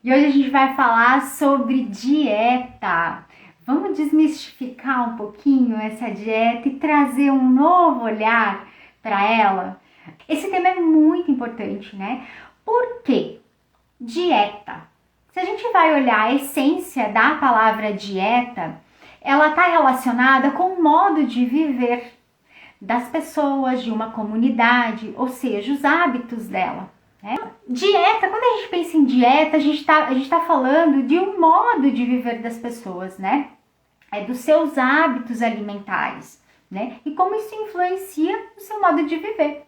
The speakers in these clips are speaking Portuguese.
E hoje a gente vai falar sobre dieta. Vamos desmistificar um pouquinho essa dieta e trazer um novo olhar para ela? Esse tema é muito importante, né? Por quê? Dieta. Se a gente vai olhar a essência da palavra dieta, ela está relacionada com o modo de viver das pessoas, de uma comunidade, ou seja, os hábitos dela. Né? Dieta, quando a gente pensa em dieta, a gente tá falando de um modo de viver das pessoas, né? É dos seus hábitos alimentares, né? E como isso influencia o seu modo de viver.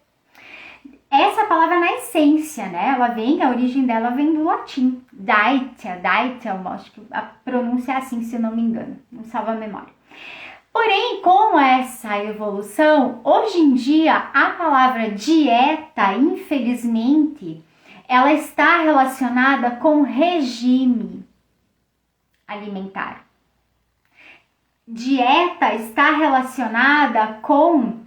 Essa palavra na essência, né? A origem dela vem do latim. Dieta, eu acho que a pronúncia é assim, se eu não me engano. Não salva a memória. Porém, com essa evolução, hoje em dia a palavra dieta, infelizmente, ela está relacionada com regime alimentar. Dieta está relacionada com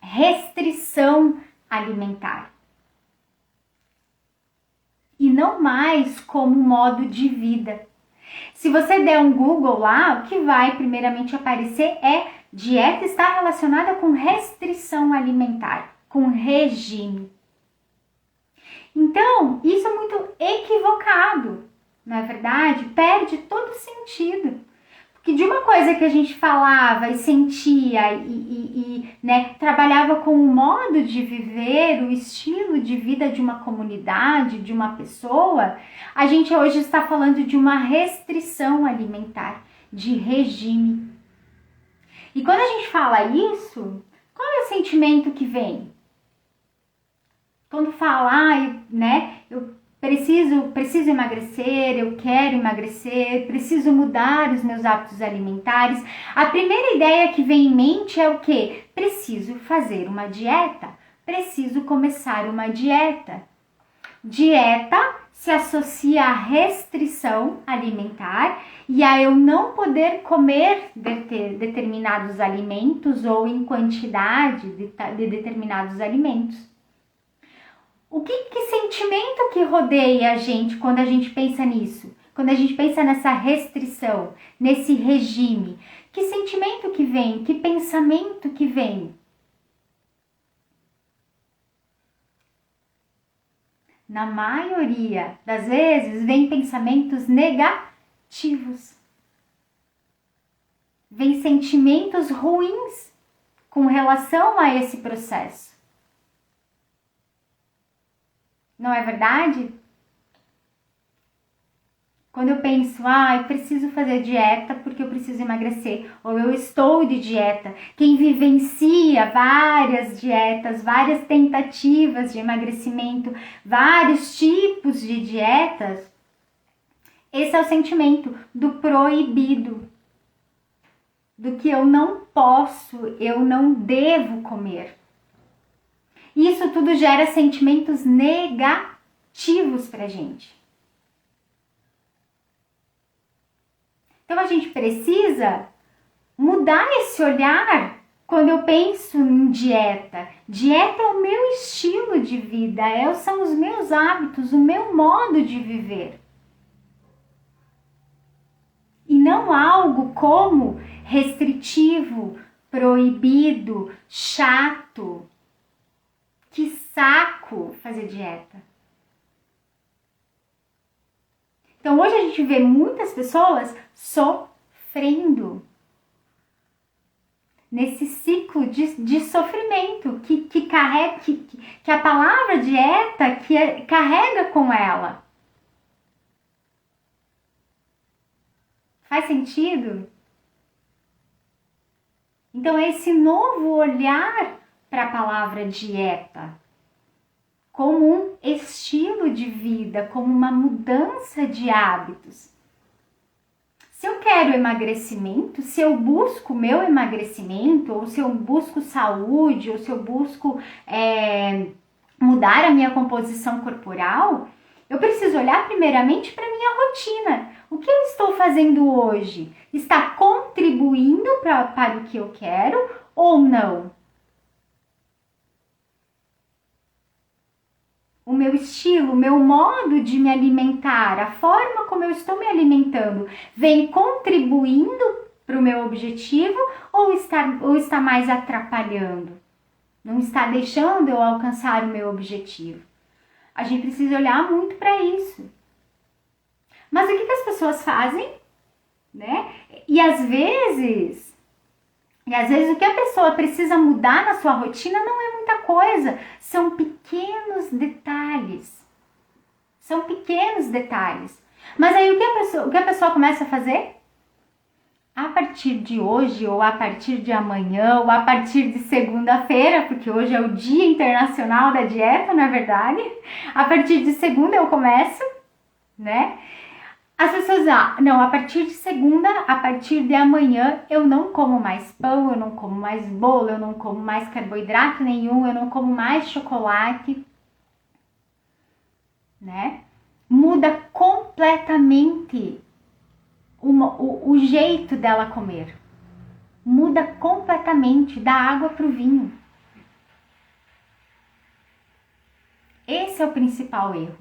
restrição alimentar. E não mais como modo de vida. Se você der um Google lá, o que vai primeiramente aparecer é dieta está relacionada com restrição alimentar, com regime. Então, isso é muito equivocado, não é verdade? Perde todo sentido. Porque de uma coisa que a gente falava e sentia né, trabalhava com o modo de viver, o estilo de vida de uma comunidade, de uma pessoa, a gente hoje está falando de uma restrição alimentar, de regime. E quando a gente fala isso, qual é o sentimento que vem? Quando fala, né, eu preciso emagrecer, eu quero emagrecer, preciso mudar os meus hábitos alimentares. A primeira ideia que vem em mente é o quê? Preciso fazer uma dieta, preciso começar uma dieta. Dieta se associa à restrição alimentar e a eu não poder comer determinados alimentos ou em quantidade de determinados alimentos. Que sentimento que rodeia a gente quando a gente pensa nisso? Quando a gente pensa nessa restrição, nesse regime? Que sentimento que vem? Que pensamento que vem? Na maioria das vezes, vem pensamentos negativos. Vem sentimentos ruins com relação a esse processo. Não é verdade? Quando eu penso, eu preciso fazer dieta porque eu preciso emagrecer, ou eu estou de dieta. Quem vivencia várias dietas, várias tentativas de emagrecimento, vários tipos de dietas, esse é o sentimento do proibido, do que eu não posso, eu não devo comer. Isso tudo gera sentimentos negativos pra gente. Então a gente precisa mudar esse olhar quando eu penso em dieta. Dieta é o meu estilo de vida, são os meus hábitos, o meu modo de viver. E não algo como restritivo, proibido, chato. Que saco fazer dieta. Então hoje a gente vê muitas pessoas sofrendo nesse ciclo de sofrimento que a palavra dieta carrega com ela. Faz sentido? Então é esse novo olhar para a palavra dieta, como um estilo de vida, como uma mudança de hábitos. Se eu quero emagrecimento, se eu busco meu emagrecimento, ou se eu busco saúde, ou se eu busco mudar a minha composição corporal, eu preciso olhar primeiramente para a minha rotina. O que eu estou fazendo hoje? Está contribuindo para o que eu quero ou não? O meu estilo, o meu modo de me alimentar, a forma como eu estou me alimentando vem contribuindo para o meu objetivo ou está mais atrapalhando? Não está deixando eu alcançar o meu objetivo? A gente precisa olhar muito para isso. Mas o que as pessoas fazem, né? E às vezes o que a pessoa precisa mudar na sua rotina não é muita coisa, são pequenos detalhes. São pequenos detalhes. Mas aí o que a pessoa começa a fazer? A partir de hoje, ou a partir de amanhã, ou a partir de segunda-feira, porque hoje é o Dia Internacional da Dieta, na verdade. A partir de segunda eu começo, né? As pessoas, não, a partir de segunda, a partir de amanhã, eu não como mais pão, eu não como mais bolo, eu não como mais carboidrato nenhum, eu não como mais chocolate, né? Muda completamente o jeito dela comer. Muda completamente da água para o vinho. Esse é o principal erro.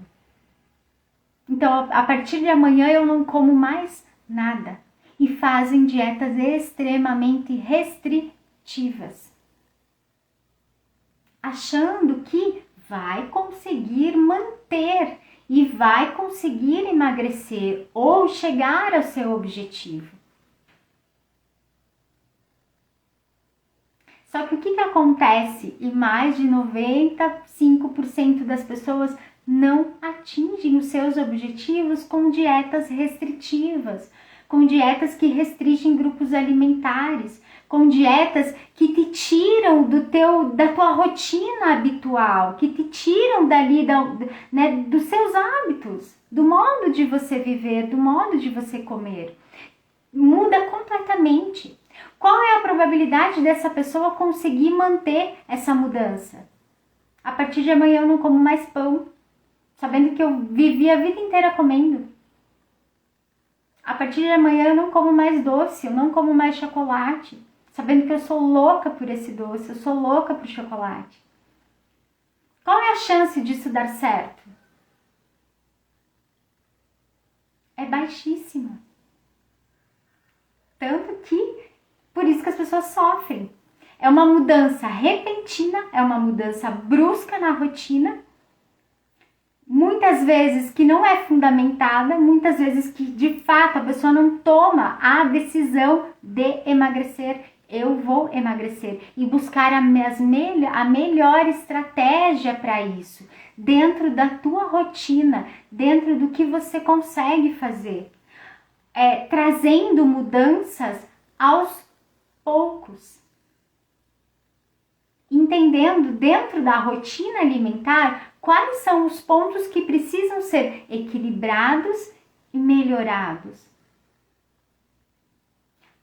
Então, a partir de amanhã eu não como mais nada. E fazem dietas extremamente restritivas. Achando que vai conseguir manter e vai conseguir emagrecer ou chegar ao seu objetivo. Só que o que acontece? E mais de 95% das pessoas não atingem os seus objetivos com dietas restritivas, com dietas que restringem grupos alimentares, com dietas que te tiram da tua rotina habitual, que te tiram dali né, dos seus hábitos, do modo de você viver, do modo de você comer. Muda completamente. Qual é a probabilidade dessa pessoa conseguir manter essa mudança? A partir de amanhã eu não como mais pão, sabendo que eu vivi a vida inteira comendo. A partir de amanhã eu não como mais doce, eu não como mais chocolate, sabendo que eu sou louca por esse doce, eu sou louca por chocolate. Qual é a chance disso dar certo? É baixíssima. Tanto que, por isso que as pessoas sofrem. É uma mudança repentina, é uma mudança brusca na rotina, muitas vezes que não é fundamentada, muitas vezes que de fato a pessoa não toma a decisão de emagrecer. Eu vou emagrecer e buscar a melhor estratégia para isso, dentro da tua rotina, dentro do que você consegue fazer, trazendo mudanças aos poucos. Entendendo dentro da rotina alimentar quais são os pontos que precisam ser equilibrados e melhorados.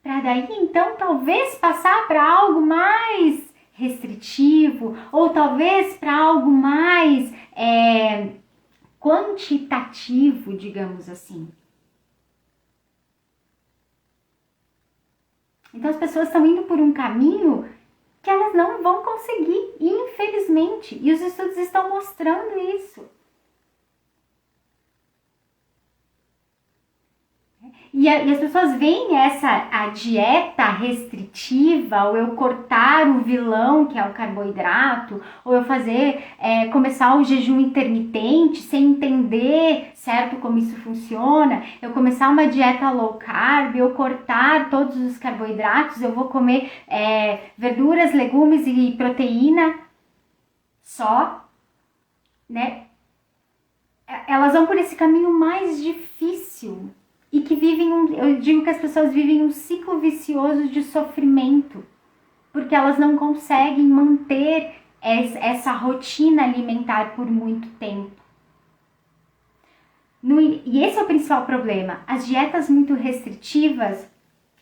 Para daí então talvez passar para algo mais restritivo ou talvez para algo mais quantitativo, digamos assim. Então as pessoas estão indo por um caminho que elas não vão conseguir, infelizmente. E os estudos estão mostrando isso. E as pessoas veem a dieta restritiva, ou eu cortar o vilão, que é o carboidrato, ou eu começar o jejum intermitente sem entender, certo, como isso funciona, eu começar uma dieta low carb, eu cortar todos os carboidratos, eu vou comer verduras, legumes e proteína só, né? Elas vão por esse caminho mais difícil. E que eu digo que as pessoas vivem um ciclo vicioso de sofrimento, porque elas não conseguem manter essa rotina alimentar por muito tempo. E esse é o principal problema. As dietas muito restritivas,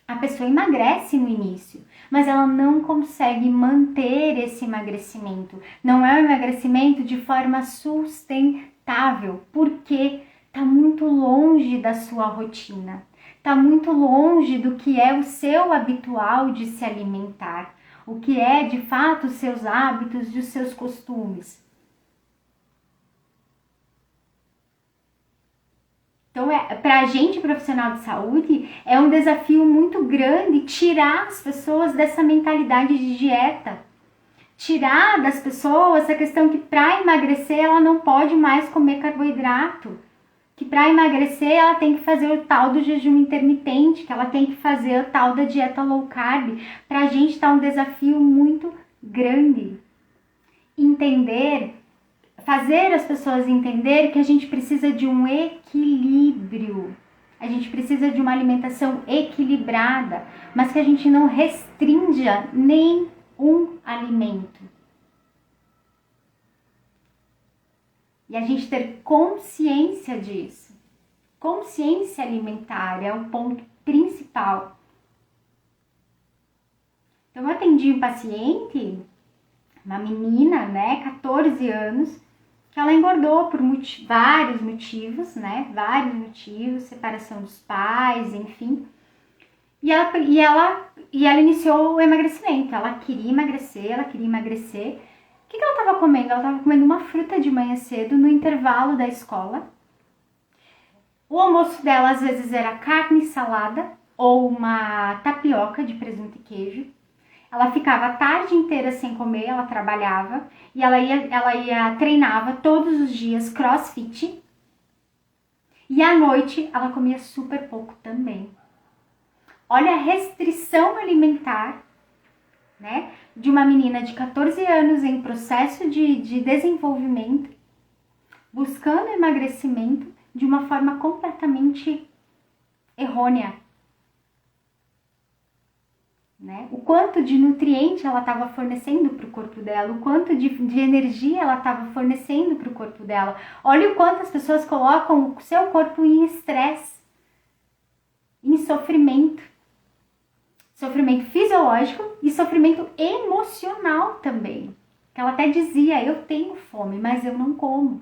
a pessoa emagrece no início, mas ela não consegue manter esse emagrecimento. Não é um emagrecimento de forma sustentável, porque está muito longe da sua rotina, está muito longe do que é o seu habitual de se alimentar, o que é de fato os seus hábitos e os seus costumes. Então, para a gente, profissional de saúde, é um desafio muito grande tirar as pessoas dessa mentalidade de dieta. Tirar das pessoas a questão que para emagrecer ela não pode mais comer carboidrato. Que para emagrecer ela tem que fazer o tal do jejum intermitente, que ela tem que fazer o tal da dieta low carb. Para a gente tá um desafio muito grande. Entender, fazer as pessoas entender que a gente precisa de um equilíbrio. A gente precisa de uma alimentação equilibrada, mas que a gente não restrinja nem um alimento. E a gente ter consciência disso. Consciência alimentar é o ponto principal. Então, eu atendi um paciente, uma menina, 14 anos, que ela engordou por vários motivos, Vários motivos, separação dos pais, enfim. E ela iniciou o emagrecimento. Ela queria emagrecer. O que ela estava comendo? Ela estava comendo uma fruta de manhã cedo no intervalo da escola. O almoço dela às vezes era carne e salada ou uma tapioca de presunto e queijo. Ela ficava a tarde inteira sem comer, ela trabalhava e ela treinava todos os dias CrossFit. E à noite ela comia super pouco também. Olha a restrição alimentar, de uma menina de 14 anos em processo de desenvolvimento, buscando emagrecimento de uma forma completamente errônea. O quanto de nutriente ela estava fornecendo para o corpo dela, o quanto de energia ela estava fornecendo para o corpo dela. Olha o quanto as pessoas colocam o seu corpo em estresse, em sofrimento. Sofrimento fisiológico e sofrimento emocional também. Ela até dizia, eu tenho fome, mas eu não como.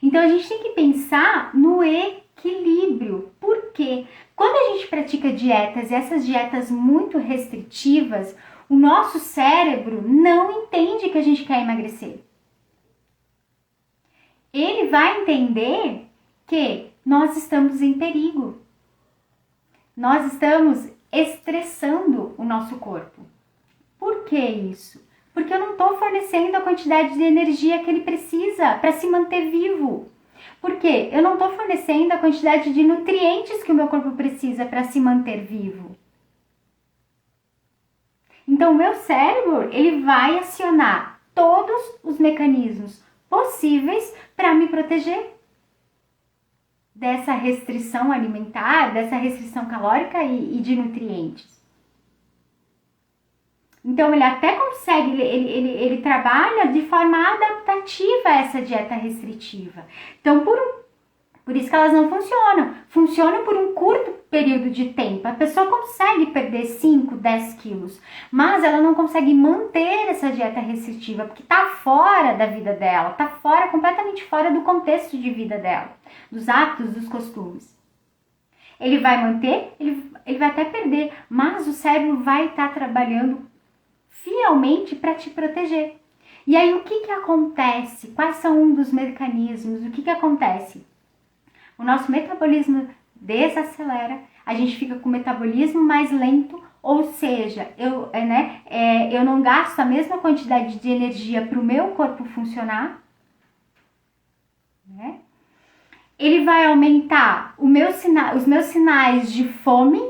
Então a gente tem que pensar no equilíbrio. Por quê? Quando a gente pratica dietas e essas dietas muito restritivas, o nosso cérebro não entende que a gente quer emagrecer. Ele vai entender que nós estamos em perigo. Nós estamos estressando o nosso corpo. Por que isso? Porque eu não estou fornecendo a quantidade de energia que ele precisa para se manter vivo. Por quê? Eu não estou fornecendo a quantidade de nutrientes que o meu corpo precisa para se manter vivo. Então, o meu cérebro, ele vai acionar todos os mecanismos possíveis para me proteger dessa restrição alimentar, dessa restrição calórica e de nutrientes. Então, ele até consegue, ele trabalha de forma adaptativa a essa dieta restritiva. Então, por isso que elas não funcionam. Funcionam por um curto período de tempo. A pessoa consegue perder 5, 10 quilos, mas ela não consegue manter essa dieta restritiva, porque está fora da vida dela, está fora, completamente fora do contexto de vida dela, dos hábitos, dos costumes. Ele vai manter, ele vai até perder, mas o cérebro vai estar trabalhando fielmente para te proteger. E aí o que acontece? Quais são um dos mecanismos? O que acontece? O nosso metabolismo desacelera, a gente fica com o metabolismo mais lento, ou seja, eu não gasto a mesma quantidade de energia para o meu corpo funcionar. Ele vai aumentar os meus sinais de fome.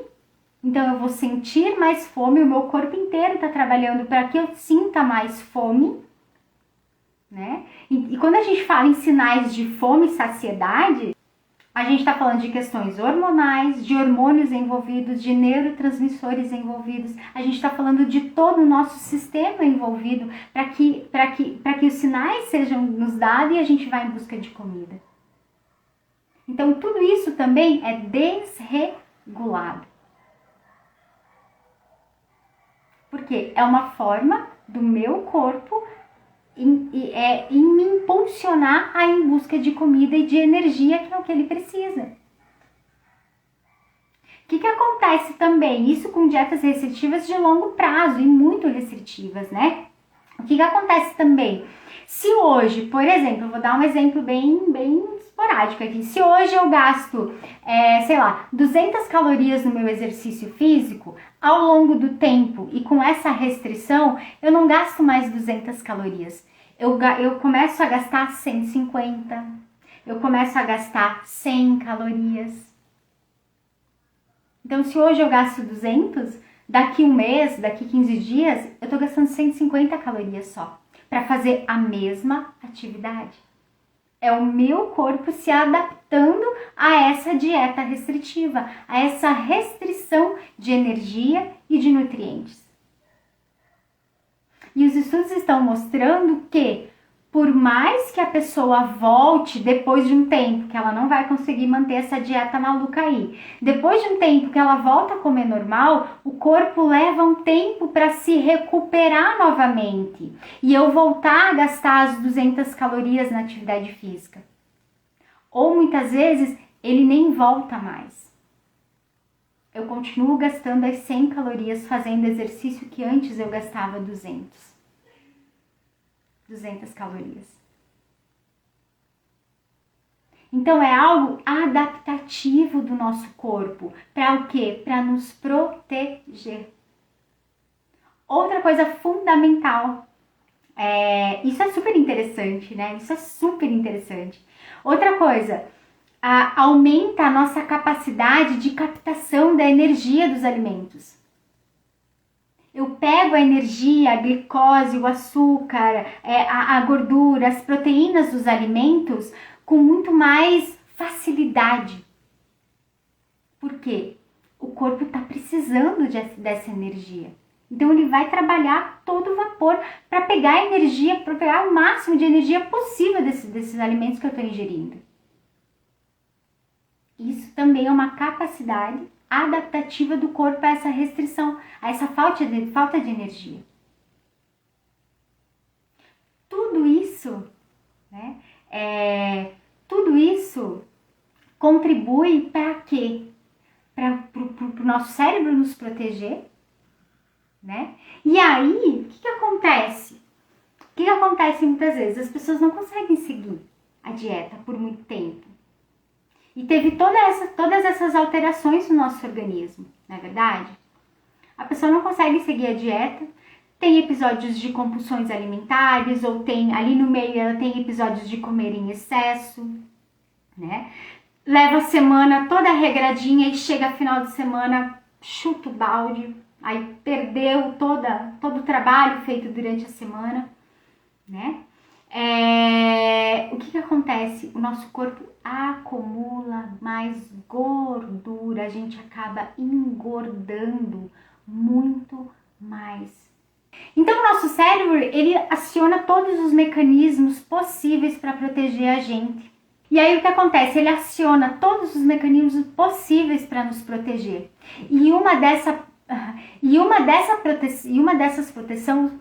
Então, eu vou sentir mais fome, o meu corpo inteiro está trabalhando para que eu sinta mais fome, E quando a gente fala em sinais de fome e saciedade, a gente está falando de questões hormonais, de hormônios envolvidos, de neurotransmissores envolvidos. A gente está falando de todo o nosso sistema envolvido para que os sinais sejam nos dados e a gente vá em busca de comida. Então, tudo isso também é desregulado. Porque é uma forma do meu corpo em me impulsionar a ir em busca de comida e de energia, que é o que ele precisa. O que acontece também? Isso com dietas restritivas de longo prazo e muito restritivas, O que acontece também? Se hoje, por exemplo, eu vou dar um exemplo bem esporádico aqui. Se hoje eu gasto, sei lá, 200 calorias no meu exercício físico, ao longo do tempo e com essa restrição, eu não gasto mais 200 calorias. Eu começo a gastar 150, eu começo a gastar 100 calorias. Então, se hoje eu gasto 200, daqui um mês, daqui 15 dias, eu estou gastando 150 calorias só para fazer a mesma atividade. É o meu corpo se adaptando a essa dieta restritiva, a essa restrição de energia e de nutrientes. E os estudos estão mostrando que, por mais que a pessoa volte depois de um tempo, que ela não vai conseguir manter essa dieta maluca aí, depois de um tempo que ela volta a comer normal, o corpo leva um tempo para se recuperar novamente e eu voltar a gastar as 200 calorias na atividade física. Ou muitas vezes ele nem volta mais. Eu continuo gastando as 100 calorias fazendo exercício que antes eu gastava 200 calorias. Então é algo adaptativo do nosso corpo. Para o quê? Para nos proteger. Outra coisa fundamental, isso é super interessante, né? Isso é super interessante. Outra coisa, aumenta a nossa capacidade de captação da energia dos alimentos. Eu pego a energia, a glicose, o açúcar, a gordura, as proteínas dos alimentos com muito mais facilidade. Por quê? O corpo está precisando dessa energia. Então ele vai trabalhar todo vapor para pegar a energia, para pegar o máximo de energia possível desses alimentos que eu estou ingerindo. Isso também é uma capacidade adaptativa do corpo a essa restrição, a essa falta de energia. Tudo isso, né, tudo isso contribui para quê? Para o nosso cérebro nos proteger, né? E aí, o que acontece? O que acontece muitas vezes? As pessoas não conseguem seguir a dieta por muito tempo. E teve todas essas alterações no nosso organismo, não é verdade? A pessoa não consegue seguir a dieta, tem episódios de compulsões alimentares, ou tem ali no meio ela tem episódios de comer em excesso, né? Leva a semana toda regradinha e chega final de semana, chuta o balde, aí perdeu todo o trabalho feito durante a semana, né? O que acontece? O nosso corpo acumula mais gordura, a gente acaba engordando muito mais. Então o nosso cérebro, ele aciona todos os mecanismos possíveis para proteger a gente. E aí o que acontece? Ele aciona todos os mecanismos possíveis para nos proteger. E uma dessas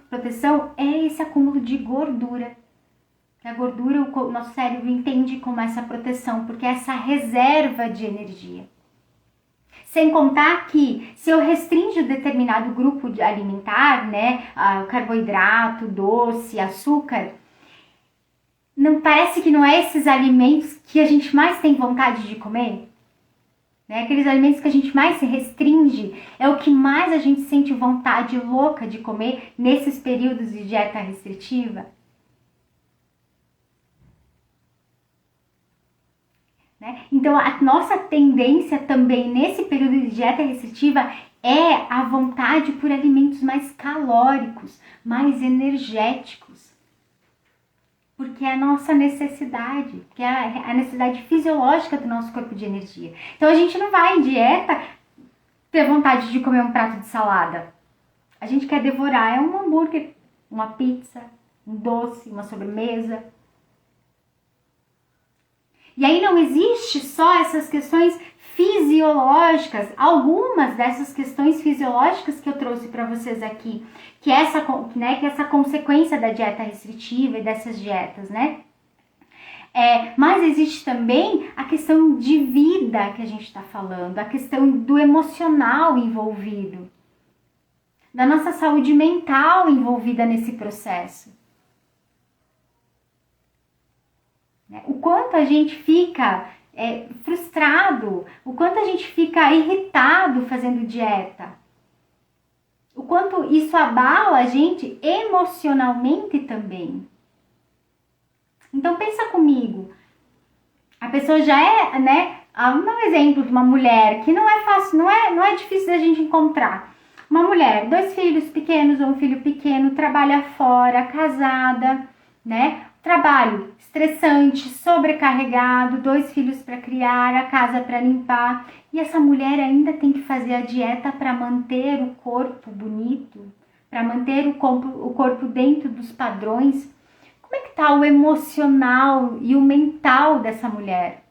proteção é esse acúmulo de gordura. A gordura, o nosso cérebro entende como essa proteção, porque é essa reserva de energia. Sem contar que se eu restringo determinado grupo alimentar, né, carboidrato, doce, açúcar, não parece que não é esses alimentos que a gente mais tem vontade de comer? Né? Aqueles alimentos que a gente mais se restringe, é o que mais a gente sente vontade louca de comer nesses períodos de dieta restritiva. Né? Então, a nossa tendência também nesse período de dieta restritiva é a vontade por alimentos mais calóricos, mais energéticos. Porque é a nossa necessidade, que é a necessidade fisiológica do nosso corpo de energia. Então, a gente não vai em dieta ter vontade de comer um prato de salada. A gente quer devorar um hambúrguer, uma pizza, um doce, uma sobremesa. E aí não existe só essas questões fisiológicas, algumas dessas questões fisiológicas que eu trouxe para vocês aqui, que é essa consequência da dieta restritiva e dessas dietas, né? Mas existe também a questão de vida que a gente está falando, a questão do emocional envolvido, da nossa saúde mental envolvida nesse processo. né? O quanto a gente fica frustrado, o quanto a gente fica irritado fazendo dieta. O quanto isso abala a gente emocionalmente também. Então pensa comigo, a pessoa já é, né? Vamos dar um exemplo de uma mulher que não é fácil, não é difícil da gente encontrar. Uma mulher, 2 filhos pequenos ou um filho pequeno, trabalha fora, casada, né? Trabalho estressante, sobrecarregado, 2 filhos para criar, a casa para limpar. E essa mulher ainda tem que fazer a dieta para manter o corpo bonito, para manter o corpo dentro dos padrões. Como é que tá o emocional e o mental dessa mulher?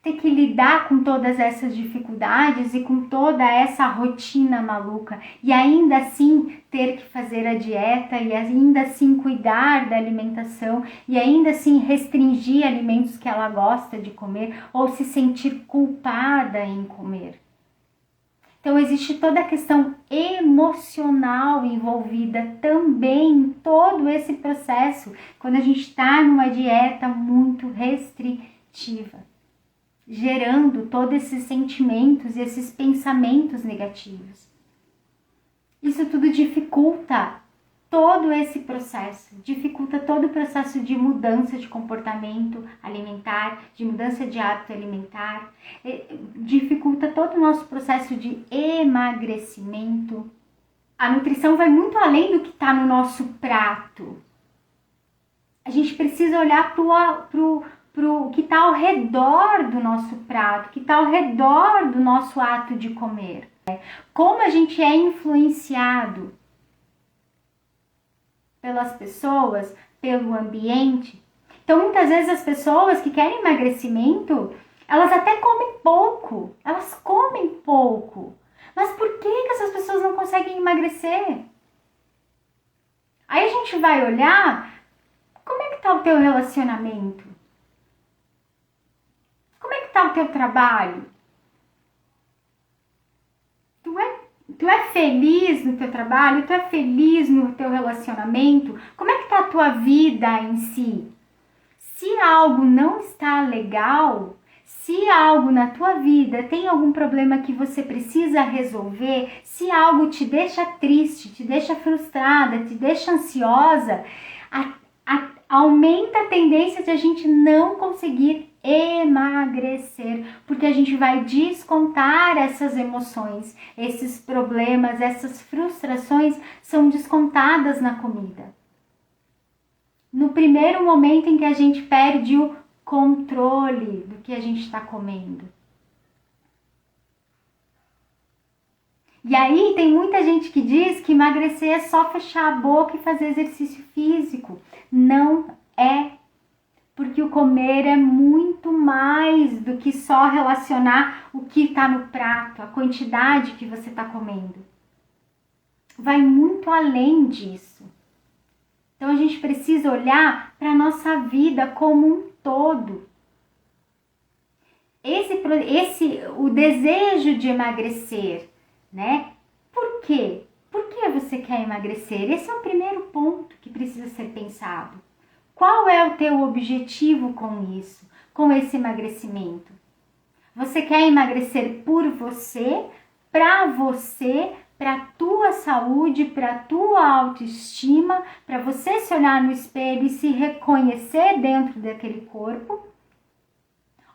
Ter que lidar com todas essas dificuldades e com toda essa rotina maluca e ainda assim ter que fazer a dieta e ainda assim cuidar da alimentação e ainda assim restringir alimentos que ela gosta de comer ou se sentir culpada em comer. Então existe toda a questão emocional envolvida também em todo esse processo quando a gente está numa dieta muito restritiva, gerando todos esses sentimentos e esses pensamentos negativos. Isso tudo dificulta todo esse processo, dificulta todo o processo de mudança de comportamento alimentar, de mudança de hábito alimentar, dificulta todo o nosso processo de emagrecimento. A nutrição vai muito além do que está no nosso prato. A gente precisa olhar pro que está ao redor do nosso prato, que está ao redor do nosso ato de comer. Como a gente é influenciado pelas pessoas, pelo ambiente. Então, muitas vezes as pessoas que querem emagrecimento, elas até comem pouco. Elas comem pouco. Mas por que essas pessoas não conseguem emagrecer? Aí a gente vai olhar, como é que está o teu relacionamento? Como é que está o teu trabalho? Tu é feliz no teu trabalho? Tu é feliz no teu relacionamento? Como é que está a tua vida em si? Se algo não está legal, se algo na tua vida tem algum problema que você precisa resolver, se algo te deixa triste, te deixa frustrada, te deixa ansiosa, aumenta a tendência de a gente não conseguir emagrecer, porque a gente vai descontar essas emoções, esses problemas, essas frustrações são descontadas na comida. No primeiro momento em que a gente perde o controle do que a gente está comendo. E aí tem muita gente que diz que emagrecer é só fechar a boca e fazer exercício físico. Não é. Porque o comer é muito mais do que só relacionar o que está no prato, a quantidade que você está comendo. Vai muito além disso. Então a gente precisa olhar para a nossa vida como um todo. O desejo de emagrecer, né? Por quê? Por que você quer emagrecer? Esse é o primeiro ponto que precisa ser pensado. Qual é o teu objetivo com isso, com esse emagrecimento? Você quer emagrecer por você, para a tua saúde, para a tua autoestima, para você se olhar no espelho e se reconhecer dentro daquele corpo?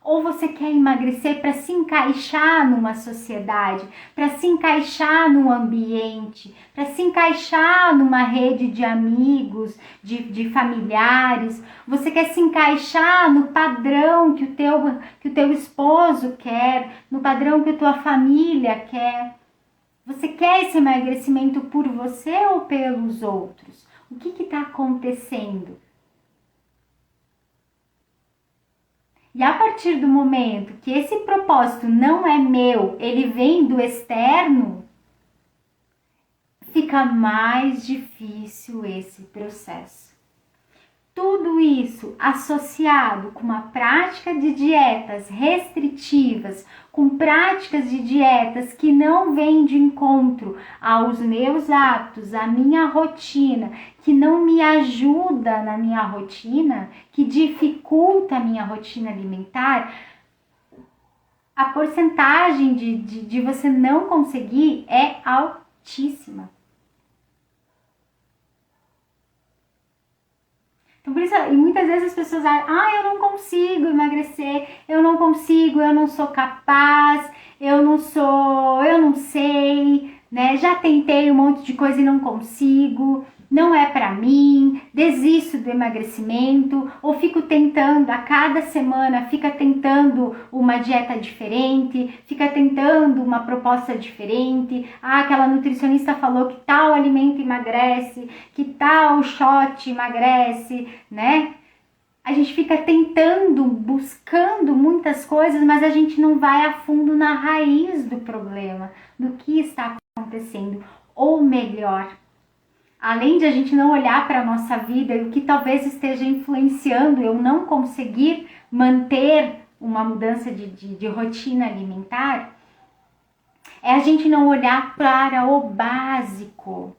Ou você quer emagrecer para se encaixar numa sociedade, para se encaixar num ambiente, para se encaixar numa rede de amigos, de familiares? Você quer se encaixar no padrão que o teu esposo quer, no padrão que a tua família quer? Você quer esse emagrecimento por você ou pelos outros? O que está acontecendo? E a partir do momento que esse propósito não é meu, ele vem do externo, fica mais difícil esse processo. Tudo isso associado com uma prática de dietas restritivas, com práticas de dietas que não vêm de encontro aos meus hábitos, à minha rotina, que não me ajuda na minha rotina, que dificulta a minha rotina alimentar, a porcentagem de você não conseguir é altíssima. Então, por isso, e muitas vezes as pessoas acham, eu não consigo emagrecer, eu não consigo, eu não sou capaz, eu não sei, né? Já tentei um monte de coisa e não consigo, não é pra mim, desisto do emagrecimento, ou fico tentando, a cada semana, fica tentando uma dieta diferente, fica tentando uma proposta diferente, aquela nutricionista falou que tal alimento emagrece, que tal shot emagrece, né? A gente fica tentando, buscando muitas coisas, mas a gente não vai a fundo na raiz do problema, do que está acontecendo, ou melhor, além de a gente não olhar para a nossa vida e o que talvez esteja influenciando eu não conseguir manter uma mudança de rotina alimentar, é a gente não olhar para o básico.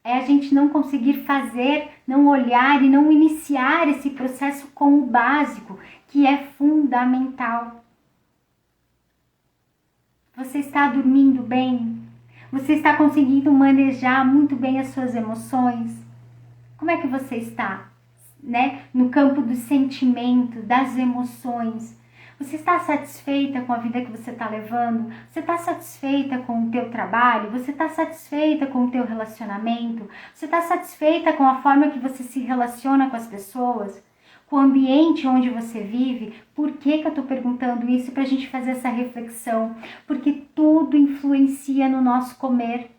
É a gente não conseguir fazer, não olhar e não iniciar esse processo com o básico, que é fundamental. Você está dormindo bem? Você está conseguindo manejar muito bem as suas emoções? Como é que você está, né? No campo do sentimento, das emoções. Você está satisfeita com a vida que você está levando? Você está satisfeita com o teu trabalho? Você está satisfeita com o teu relacionamento? Você está satisfeita com a forma que você se relaciona com as pessoas? Com o ambiente onde você vive? Por que eu estou perguntando isso? Para a gente fazer essa reflexão. Porque tudo influencia no nosso comer.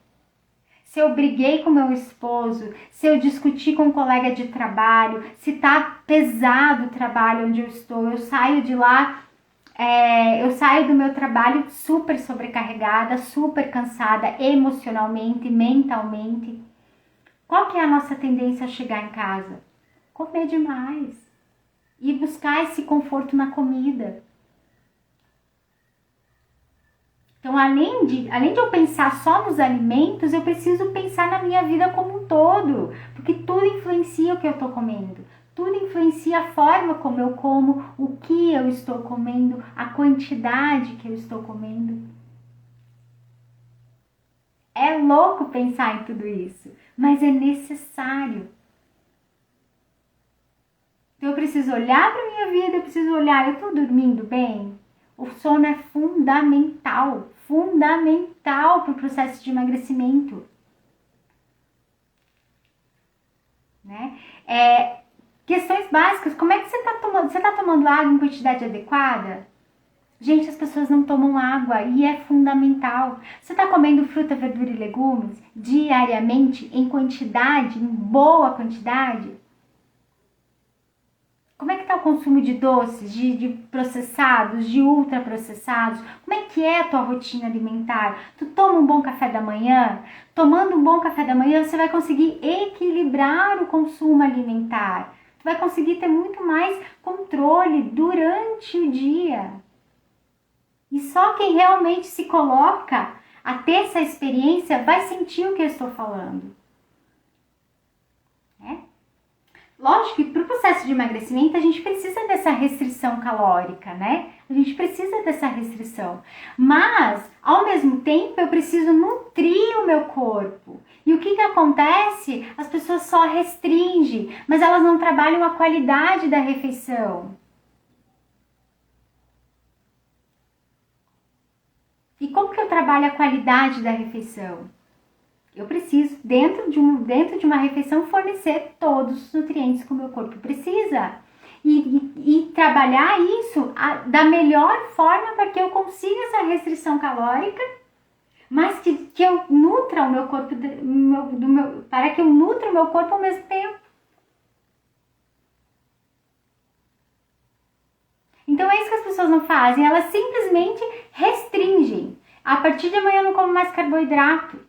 Se eu briguei com meu esposo, se eu discuti com um colega de trabalho, se tá pesado o trabalho onde eu estou, eu saio de lá, eu saio do meu trabalho super sobrecarregada, super cansada emocionalmente, mentalmente. Qual que é a nossa tendência a chegar em casa? Comer demais e buscar esse conforto na comida. Então, além de eu pensar só nos alimentos, eu preciso pensar na minha vida como um todo, porque tudo influencia o que eu estou comendo, tudo influencia a forma como eu como, o que eu estou comendo, a quantidade que eu estou comendo. É louco pensar em tudo isso, mas é necessário. Então, eu preciso olhar para a minha vida, eu preciso olhar, eu estou dormindo bem? O sono é fundamental para o processo de emagrecimento. Né? Questões básicas, como é que você está tomando? Você está tomando água em quantidade adequada? Gente, as pessoas não tomam água e é fundamental. Você está comendo fruta, verdura e legumes diariamente, em quantidade, em boa quantidade? Como é que está o consumo de doces, de processados, de ultraprocessados? Como é que é a tua rotina alimentar? Tu toma um bom café da manhã? Tomando um bom café da manhã, você vai conseguir equilibrar o consumo alimentar. Tu vai conseguir ter muito mais controle durante o dia. E só quem realmente se coloca a ter essa experiência vai sentir o que eu estou falando. Lógico que para o processo de emagrecimento a gente precisa dessa restrição calórica, né? A gente precisa dessa restrição. Mas, ao mesmo tempo, eu preciso nutrir o meu corpo. E o que acontece? As pessoas só restringem, mas elas não trabalham a qualidade da refeição. E como que eu trabalho a qualidade da refeição? Eu preciso, dentro de uma refeição, fornecer todos os nutrientes que o meu corpo precisa. E trabalhar isso da melhor forma para que eu consiga essa restrição calórica, mas que eu nutra o meu corpo, para que eu nutra o meu corpo ao mesmo tempo. Então é isso que as pessoas não fazem, elas simplesmente restringem. A partir de amanhã eu não como mais carboidrato.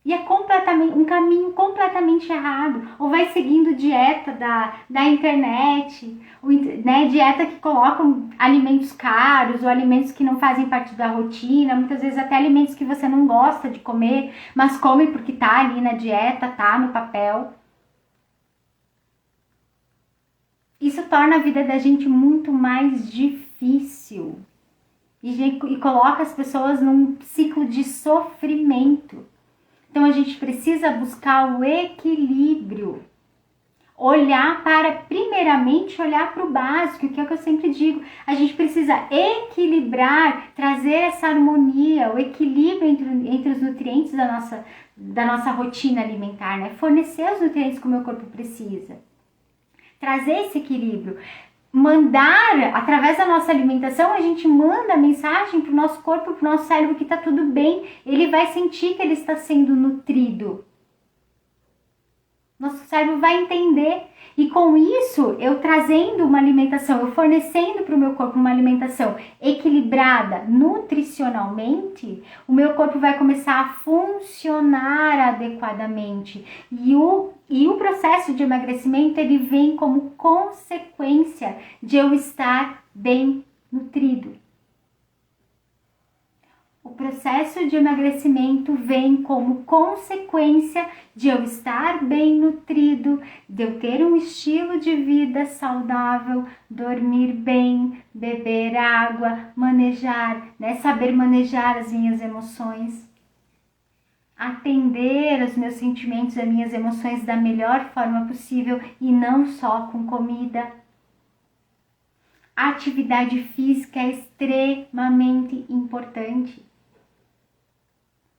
E é completamente um caminho completamente errado. Ou vai seguindo dieta da internet, né? Dieta que colocam alimentos caros, ou alimentos que não fazem parte da rotina, muitas vezes até alimentos que você não gosta de comer, mas come porque tá ali na dieta, tá no papel. Isso torna a vida da gente muito mais difícil. E coloca as pessoas num ciclo de sofrimento. Então a gente precisa buscar o equilíbrio. Primeiramente olhar para o básico, que é o que eu sempre digo. A gente precisa equilibrar, trazer essa harmonia, o equilíbrio entre os nutrientes da nossa rotina alimentar, né? Fornecer os nutrientes que o meu corpo precisa. Trazer esse equilíbrio. Através da nossa alimentação, a gente manda a mensagem para o nosso corpo, para o nosso cérebro que está tudo bem. Ele vai sentir que ele está sendo nutrido. Nosso cérebro vai entender. E com isso, eu trazendo uma alimentação, eu fornecendo para o meu corpo uma alimentação equilibrada nutricionalmente, o meu corpo vai começar a funcionar adequadamente. E o processo de emagrecimento, ele vem como consequência de eu estar bem nutrido. O processo de emagrecimento vem como consequência de eu estar bem nutrido, de eu ter um estilo de vida saudável, dormir bem, beber água, saber manejar as minhas emoções, atender aos meus sentimentos, às minhas emoções da melhor forma possível e não só com comida. A atividade física é extremamente importante.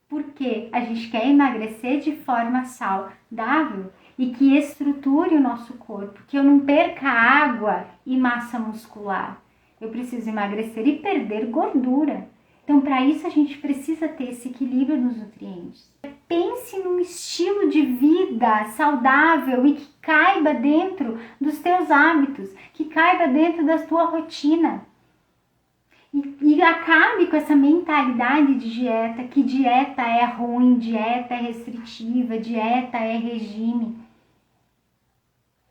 Porque a gente quer emagrecer de forma saudável e que estruture o nosso corpo, que eu não perca água e massa muscular. Eu preciso emagrecer e perder gordura. Então, para isso, a gente precisa ter esse equilíbrio nos nutrientes. Pense num estilo de vida saudável e que caiba dentro dos teus hábitos, que caiba dentro da tua rotina. E acabe com essa mentalidade de dieta, que dieta é ruim, dieta é restritiva, dieta é regime.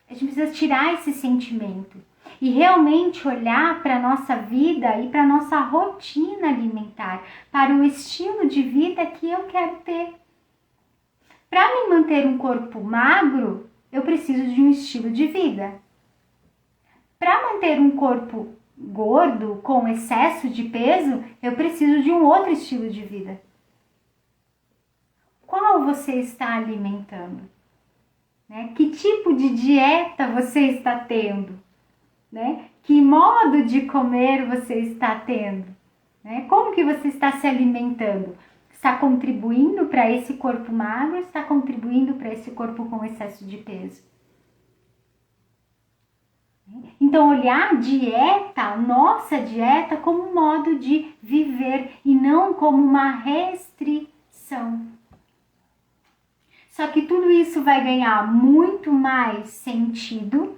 A gente precisa tirar esse sentimento e realmente olhar para a nossa vida e para a nossa rotina alimentar, para o estilo de vida que eu quero ter. Para me manter um corpo magro, eu preciso de um estilo de vida. Para manter um corpo gordo, com excesso de peso, eu preciso de um outro estilo de vida. Qual você está alimentando? Né? Que tipo de dieta você está tendo? Né? Que modo de comer você está tendo? Né? Como que você está se alimentando? Está contribuindo para esse corpo magro? Está contribuindo para esse corpo com excesso de peso? Então, olhar a dieta, nossa dieta, como um modo de viver e não como uma restrição. Só que tudo isso vai ganhar muito mais sentido,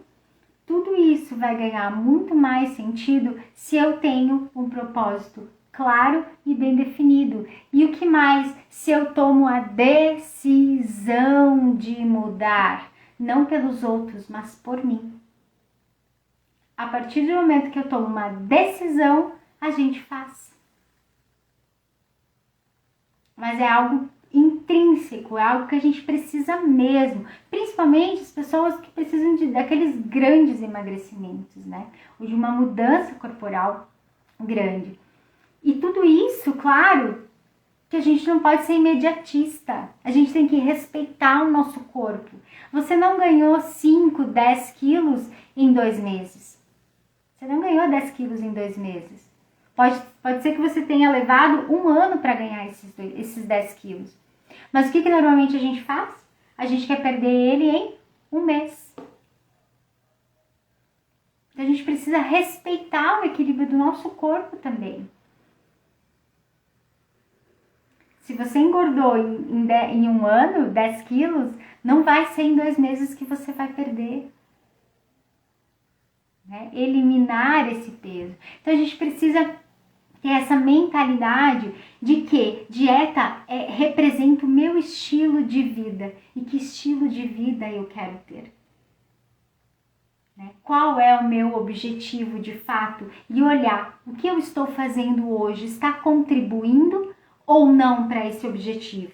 se eu tenho um propósito claro e bem definido. E o que mais? Se eu tomo a decisão de mudar, não pelos outros, mas por mim. A partir do momento que eu tomo uma decisão, a gente faz. Mas é algo intrínseco, é algo que a gente precisa mesmo. Principalmente as pessoas que precisam daqueles grandes emagrecimentos, né? Ou de uma mudança corporal grande. E tudo isso, claro, que a gente não pode ser imediatista. A gente tem que respeitar o nosso corpo. Você não ganhou 5, 10 quilos em 2 meses. Você não ganhou 10 quilos em 2 meses. Pode ser que você tenha levado 1 ano para ganhar esses 10 quilos. Mas o que normalmente a gente faz? A gente quer perder ele em 1 mês. Então a gente precisa respeitar o equilíbrio do nosso corpo também. Se você engordou em 1 ano 10 quilos, não vai ser em 2 meses que você vai perder. Né? Eliminar esse peso. Então a gente precisa ter essa mentalidade de que dieta representa o meu estilo de vida e que estilo de vida eu quero ter. Né? Qual é o meu objetivo de fato? E olhar o que eu estou fazendo hoje está contribuindo ou não para esse objetivo?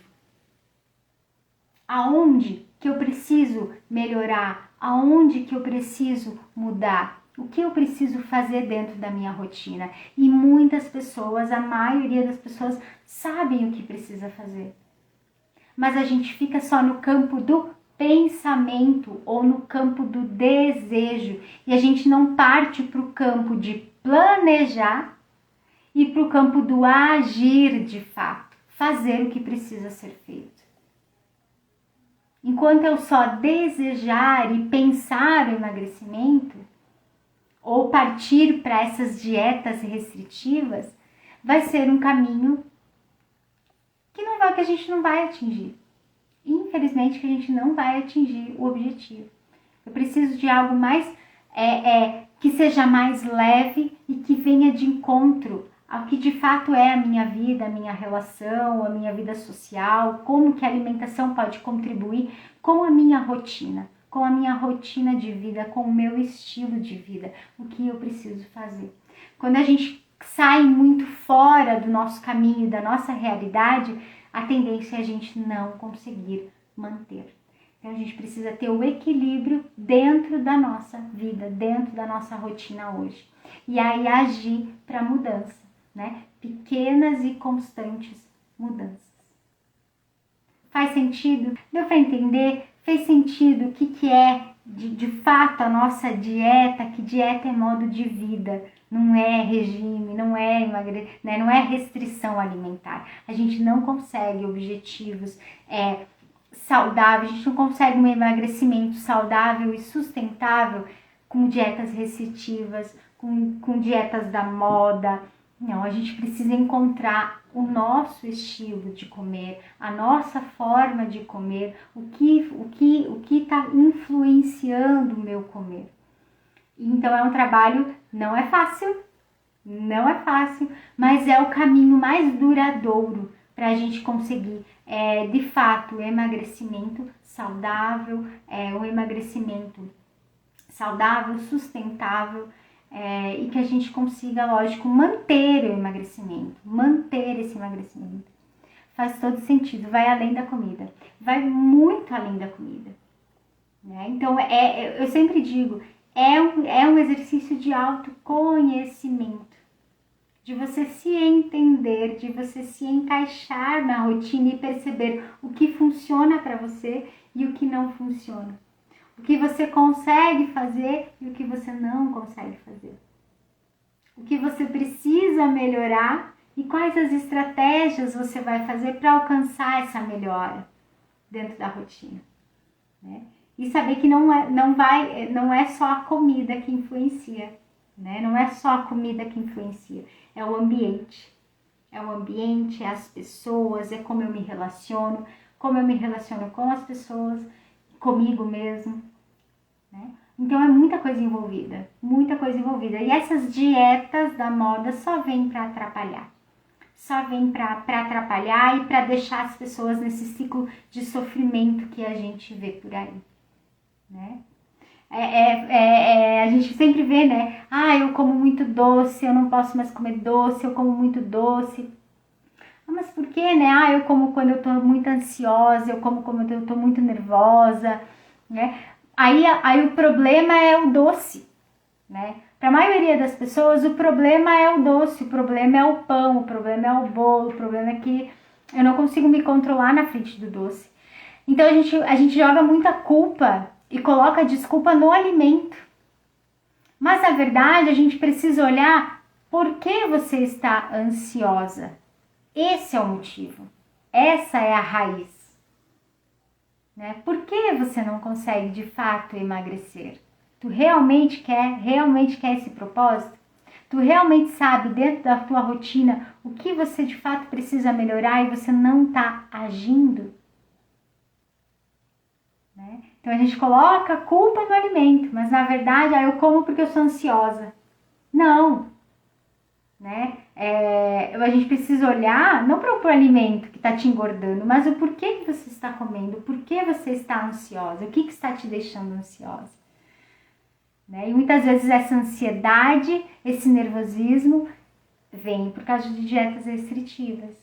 Aonde que eu preciso melhorar? Aonde que eu preciso mudar? O que eu preciso fazer dentro da minha rotina? E muitas pessoas, a maioria das pessoas, sabem o que precisa fazer. Mas a gente fica só no campo do pensamento ou no campo do desejo. E a gente não parte para o campo de planejar e para o campo do agir de fato. Fazer o que precisa ser feito. Enquanto eu só desejar e pensar o emagrecimento, ou partir para essas dietas restritivas, vai ser um caminho que a gente não vai atingir. Infelizmente, que a gente não vai atingir o objetivo. Eu preciso de algo mais, que seja mais leve e que venha de encontro ao que de fato é a minha vida, a minha relação, a minha vida social, como que a alimentação pode contribuir com a minha rotina de vida, com o meu estilo de vida, o que eu preciso fazer. Quando a gente sai muito fora do nosso caminho, da nossa realidade, a tendência é a gente não conseguir manter. Então a gente precisa ter o equilíbrio dentro da nossa vida, dentro da nossa rotina hoje. E aí agir para mudança, né? Pequenas e constantes mudanças. Faz sentido? Deu para entender? Fez sentido o que é de fato a nossa dieta? Que dieta é modo de vida, não é regime, não é né? Não é restrição alimentar. A gente não consegue objetivos saudáveis, a gente não consegue um emagrecimento saudável e sustentável com dietas restritivas, com dietas da moda. Não, a gente precisa encontrar o nosso estilo de comer, a nossa forma de comer, o que está influenciando o meu comer. Então é um trabalho, não é fácil, mas é o caminho mais duradouro para a gente conseguir, de fato, o emagrecimento saudável, um emagrecimento saudável, sustentável, e que a gente consiga, lógico, manter esse emagrecimento. Faz todo sentido, vai além da comida, vai muito além da comida. Né? Então, eu sempre digo, é um exercício de autoconhecimento, de você se entender, de você se encaixar na rotina e perceber o que funciona para você e o que não funciona. O que você consegue fazer e o que você não consegue fazer. O que você precisa melhorar e quais as estratégias você vai fazer para alcançar essa melhora dentro da rotina. Né? E saber que não é só a comida que influencia. Né? Não é só a comida que influencia, é o ambiente. É o ambiente, é as pessoas, é como eu me relaciono com as pessoas, comigo mesmo. Né? Então é muita coisa envolvida. E essas dietas da moda só vêm para atrapalhar. Só vêm para atrapalhar e para deixar as pessoas nesse ciclo de sofrimento que a gente vê por aí. Né? A gente sempre vê, né? Eu como muito doce, eu não posso mais comer doce, eu como muito doce. Mas por quê, né? Eu como quando eu tô muito ansiosa, eu como quando eu tô muito nervosa, né? Aí o problema é o doce, né? Para a maioria das pessoas, o problema é o doce, o problema é o pão, o problema é o bolo, o problema é que eu não consigo me controlar na frente do doce. Então a gente joga muita culpa e coloca a desculpa no alimento. Mas na verdade a gente precisa olhar por que você está ansiosa. Esse é o motivo. Essa é a raiz. Né? Por que você não consegue de fato emagrecer? Tu realmente quer esse propósito? Tu realmente sabe dentro da tua rotina o que você de fato precisa melhorar e você não está agindo? Né? Então a gente coloca a culpa no alimento, mas na verdade eu como porque eu sou ansiosa. Não. né? A gente precisa olhar não para o alimento que está te engordando, mas o porquê que você está comendo, o porquê você está ansiosa, o que está te deixando ansiosa. Né? E muitas vezes essa ansiedade, esse nervosismo vem por causa de dietas restritivas,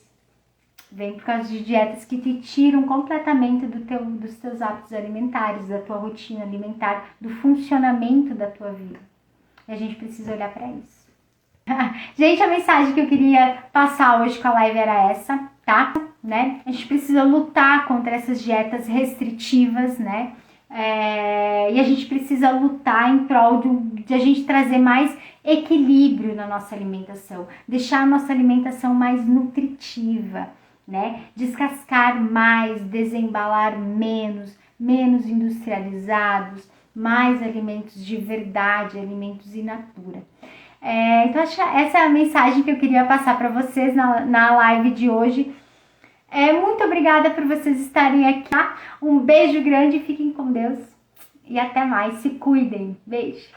vem por causa de dietas que te tiram completamente dos teus hábitos alimentares, da tua rotina alimentar, do funcionamento da tua vida. E a gente precisa olhar para isso. Gente, a mensagem que eu queria passar hoje com a live era essa, tá? Né? A gente precisa lutar contra essas dietas restritivas, né? E a gente precisa lutar em prol de a gente trazer mais equilíbrio na nossa alimentação, deixar a nossa alimentação mais nutritiva, né? Descascar mais, desembalar menos industrializados, mais alimentos de verdade, alimentos in natura. Então, acho que essa é a mensagem que eu queria passar para vocês na live de hoje. Muito obrigada por vocês estarem aqui. Um beijo grande, fiquem com Deus e até mais. Se cuidem. Beijo.